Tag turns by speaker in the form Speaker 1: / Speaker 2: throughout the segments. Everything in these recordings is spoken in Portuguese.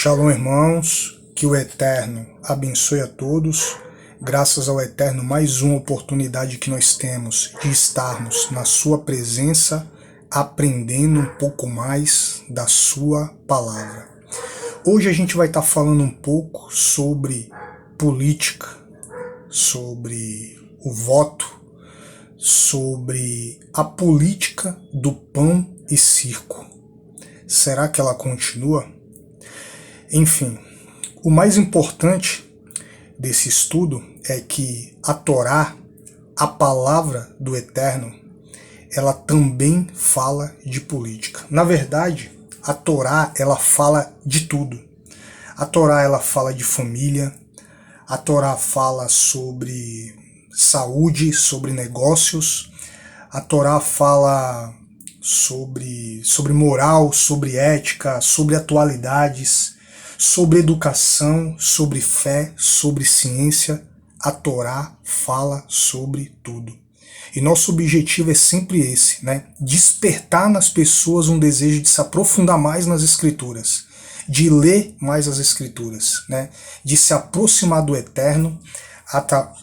Speaker 1: Shalom, irmãos, que o Eterno abençoe a todos. Graças ao Eterno, mais uma oportunidade que nós temos de estarmos na sua presença, aprendendo um pouco mais da sua palavra. Hoje a gente vai estar falando um pouco sobre política, sobre o voto, sobre a política do pão e circo. Será que ela continua? Enfim, o mais importante desse estudo é que a Torá, a palavra do Eterno, ela também fala de política. Na verdade, a Torá, ela fala de tudo. A Torá, ela fala de família, a Torá fala sobre saúde, sobre negócios, a Torá fala sobre moral, sobre ética, sobre atualidades, sobre educação, sobre fé, sobre ciência. A Torá fala sobre tudo. E nosso objetivo é sempre esse, né? Despertar nas pessoas um desejo de se aprofundar mais nas Escrituras, de ler mais as Escrituras, né? De se aproximar do Eterno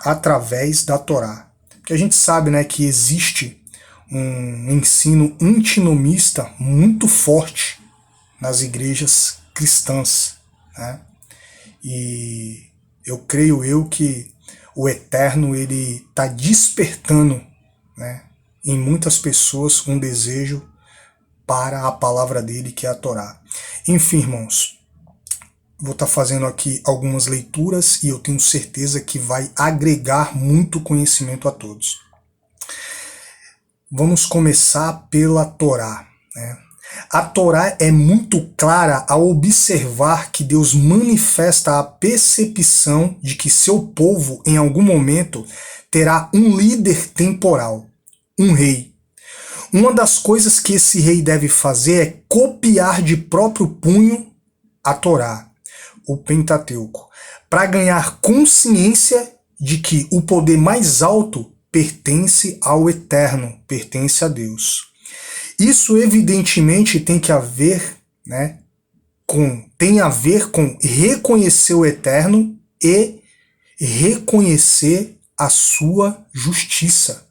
Speaker 1: através da Torá. Porque a gente sabe, né, que existe um ensino antinomista muito forte nas igrejas cristãs, né? E eu creio que o Eterno ele está despertando, né, em muitas pessoas um desejo para a palavra dele, que é a Torá. Enfim, irmãos, vou estar fazendo aqui algumas leituras e eu tenho certeza que vai agregar muito conhecimento a todos. Vamos começar pela Torá, né? A Torá é muito clara ao observar que Deus manifesta a percepção de que seu povo, em algum momento, terá um líder temporal, um rei. Uma das coisas que esse rei deve fazer é copiar de próprio punho a Torá, o Pentateuco, para ganhar consciência de que o poder mais alto pertence ao Eterno, pertence a Deus. Isso evidentemente tem a ver com reconhecer o Eterno e reconhecer a sua justiça.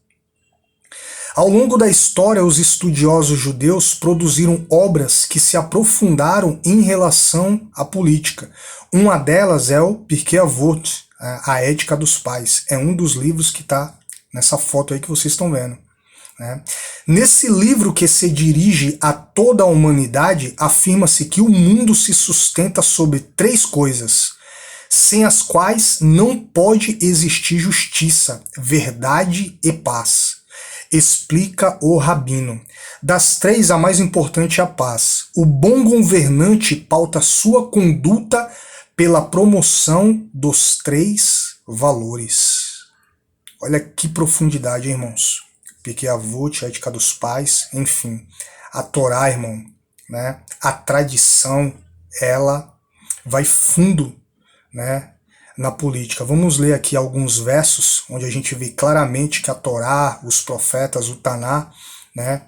Speaker 1: Ao longo da história, os estudiosos judeus produziram obras que se aprofundaram em relação à política. Uma delas é o Pirkei Avot, a Ética dos Pais. É um dos livros que está nessa foto aí que vocês estão vendo. Nesse livro, que se dirige a toda a humanidade, afirma-se que o mundo se sustenta sobre três coisas, sem as quais não pode existir justiça, verdade e paz. Explica o Rabino. Das três, a mais importante é a paz. O bom governante pauta sua conduta pela promoção dos três valores. Olha que profundidade, hein, irmãos. Pirkei Avot, a Ética dos Pais, enfim. A Torá, irmão, né? A tradição, ela vai fundo, né, na política. Vamos ler aqui alguns versos onde a gente vê claramente que a Torá, os profetas, o Taná, né,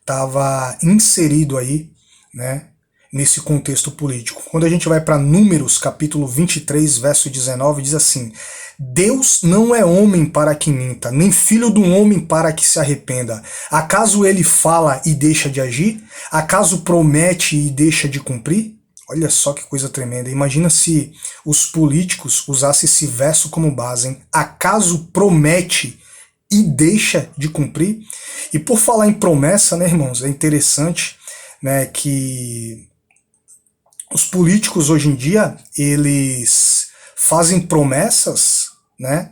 Speaker 1: estava inserido aí, né, nesse contexto político. Quando a gente vai para Números, capítulo 23, verso 19, diz assim: Deus não é homem para que minta, nem filho do homem para que se arrependa. Acaso ele fala e deixa de agir? Acaso promete e deixa de cumprir? Olha só que coisa tremenda. Imagina se os políticos usassem esse verso como base, hein? Acaso promete e deixa de cumprir? E por falar em promessa, né, irmãos, é interessante, né, que os políticos hoje em dia, eles fazem promessas, né,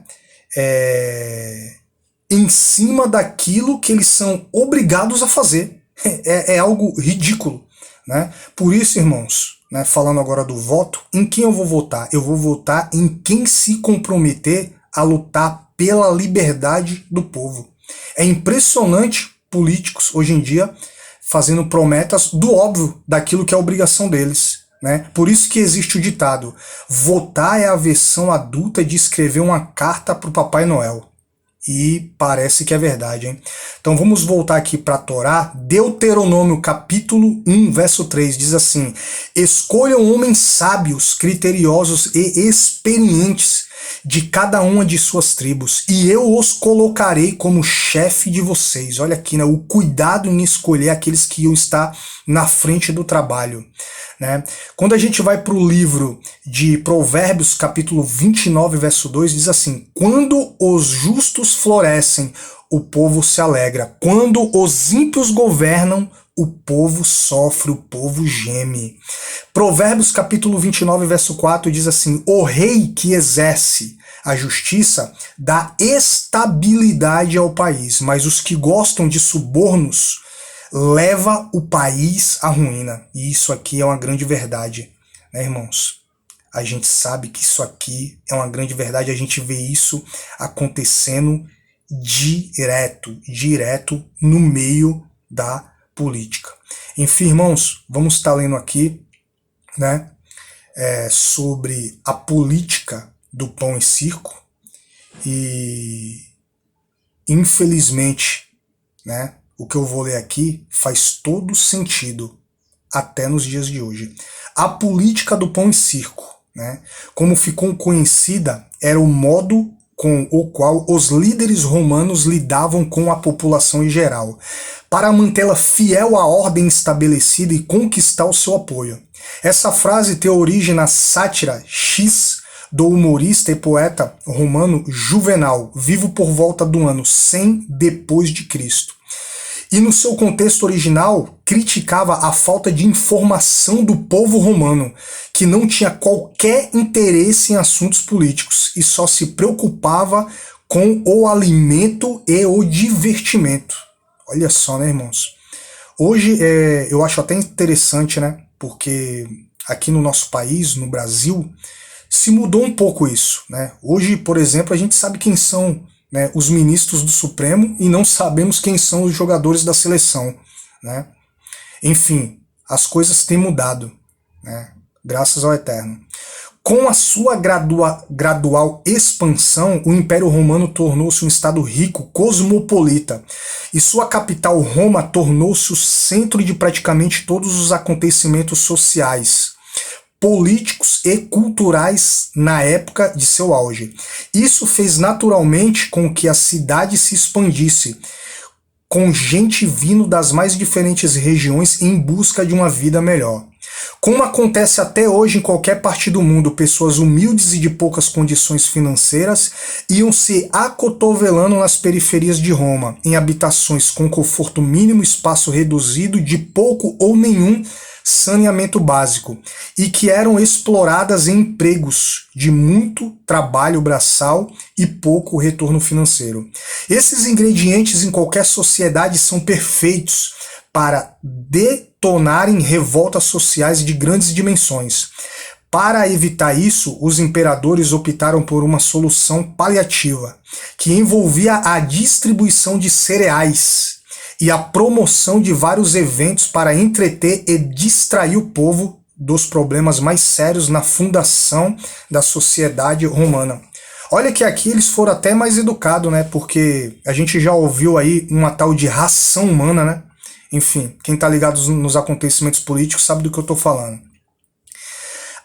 Speaker 1: em cima daquilo que eles são obrigados a fazer. É algo ridículo, né? Por isso, irmãos, né, falando agora do voto, em quem eu vou votar? Eu vou votar em quem se comprometer a lutar pela liberdade do povo. É impressionante políticos hoje em dia fazendo promessas do óbvio, daquilo que é a obrigação deles. Né? Por isso que existe o ditado: votar é a versão adulta de escrever uma carta para o Papai Noel. E parece que é verdade, hein? Então vamos voltar aqui para a Torá. Deuteronômio capítulo 1, verso 3 diz assim: escolham homens sábios, criteriosos e experientes de cada uma de suas tribos, e eu os colocarei como chefe de vocês. Olha aqui, né? O cuidado em escolher aqueles que iam estar na frente do trabalho. Né? Quando a gente vai para o livro de Provérbios, capítulo 29, verso 2, diz assim: quando os justos florescem, o povo se alegra. Quando os ímpios governam, o povo sofre, o povo geme. Provérbios, capítulo 29, verso 4, diz assim: o rei que exerce a justiça dá estabilidade ao país, mas os que gostam de subornos leva o país à ruína. E isso aqui é uma grande verdade, né, irmãos? A gente sabe que isso aqui é uma grande verdade, a gente vê isso acontecendo direto no meio da política. Enfim, irmãos, vamos estar lendo aqui, né, sobre a política do pão e circo, e infelizmente, né, o que eu vou ler aqui faz todo sentido até nos dias de hoje. A política do pão e circo, né, como ficou conhecida, era o modo com o qual os líderes romanos lidavam com a população em geral, para mantê-la fiel à ordem estabelecida e conquistar o seu apoio. Essa frase tem origem na sátira X do humorista e poeta romano Juvenal, vivo por volta do ano 100 depois de Cristo. E no seu contexto original, criticava a falta de informação do povo romano, que não tinha qualquer interesse em assuntos políticos e só se preocupava com o alimento e o divertimento. Olha só, né, irmãos? Hoje eu acho até interessante, né? Porque aqui no nosso país, no Brasil, se mudou um pouco isso, né? Hoje, por exemplo, a gente sabe quem são, né, os ministros do Supremo e não sabemos quem são os jogadores da seleção, né? Enfim, as coisas têm mudado, né? Graças ao Eterno. Com a sua gradual expansão, o Império Romano tornou-se um estado rico, cosmopolita, e sua capital, Roma, tornou-se o centro de praticamente todos os acontecimentos sociais, políticos e culturais na época de seu auge. Isso fez naturalmente com que a cidade se expandisse, com gente vindo das mais diferentes regiões em busca de uma vida melhor. Como acontece até hoje em qualquer parte do mundo, pessoas humildes e de poucas condições financeiras iam se acotovelando nas periferias de Roma, em habitações com conforto mínimo, espaço reduzido, de pouco ou nenhum saneamento básico, e que eram exploradas em empregos de muito trabalho braçal e pouco retorno financeiro. Esses ingredientes em qualquer sociedade são perfeitos para detonarem revoltas sociais de grandes dimensões. Para evitar isso, os imperadores optaram por uma solução paliativa, que envolvia a distribuição de cereais e a promoção de vários eventos para entreter e distrair o povo dos problemas mais sérios na fundação da sociedade romana. Olha que aqui eles foram até mais educados, né? Porque a gente já ouviu aí uma tal de ração humana, né? Enfim, quem está ligado nos acontecimentos políticos sabe do que eu estou falando.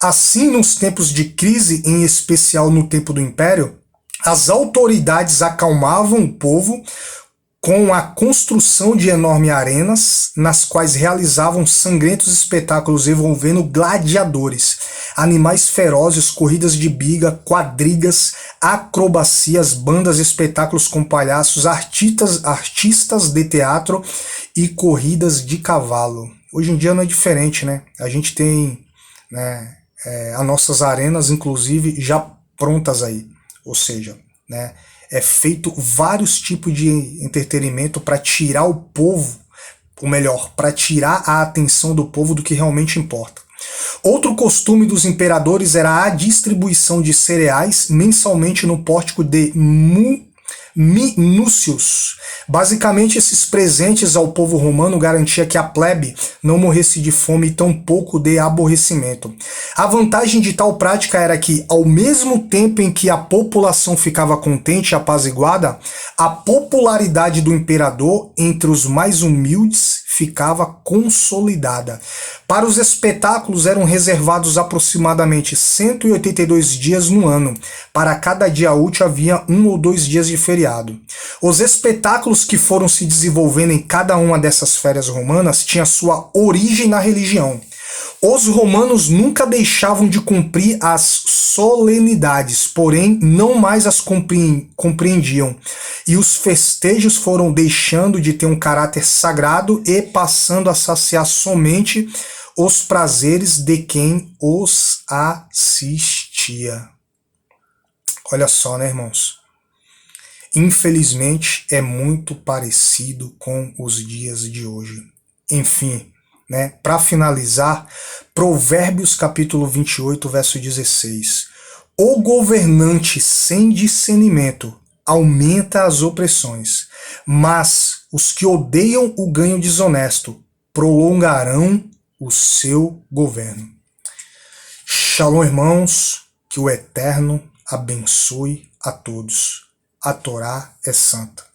Speaker 1: Assim, nos tempos de crise, em especial no tempo do Império, as autoridades acalmavam o povo com a construção de enormes arenas, nas quais realizavam sangrentos espetáculos envolvendo gladiadores, animais ferozes, corridas de biga, quadrigas, acrobacias, bandas, espetáculos com palhaços, artistas de teatro e corridas de cavalo. Hoje em dia não é diferente, né? A gente tem, né, as nossas arenas, inclusive, já prontas aí. Ou seja, né, é feito vários tipos de entretenimento para tirar o povo, ou melhor, para tirar a atenção do povo do que realmente importa. Outro costume dos imperadores era a distribuição de cereais mensalmente no pórtico de minúcios. Basicamente, esses presentes ao povo romano garantia que a plebe não morresse de fome e tampouco de aborrecimento. A vantagem de tal prática era que, ao mesmo tempo em que a população ficava contente e apaziguada, a popularidade do imperador entre os mais humildes ficava consolidada. Para os espetáculos eram reservados aproximadamente 182 dias no ano. Para cada dia útil havia 1 ou 2 dias de feriado. Os espetáculos que foram se desenvolvendo em cada uma dessas férias romanas tinham sua origem na religião. Os romanos nunca deixavam de cumprir as solenidades, porém não mais as compreendiam, e os festejos foram deixando de ter um caráter sagrado e passando a saciar somente os prazeres de quem os assistia. Olha só, né, irmãos? Infelizmente é muito parecido com os dias de hoje. Enfim, né? Para finalizar, Provérbios capítulo 28, verso 16. O governante sem discernimento aumenta as opressões, mas os que odeiam o ganho desonesto prolongarão o seu governo. Shalom, irmãos, que o Eterno abençoe a todos. A Torá é santa.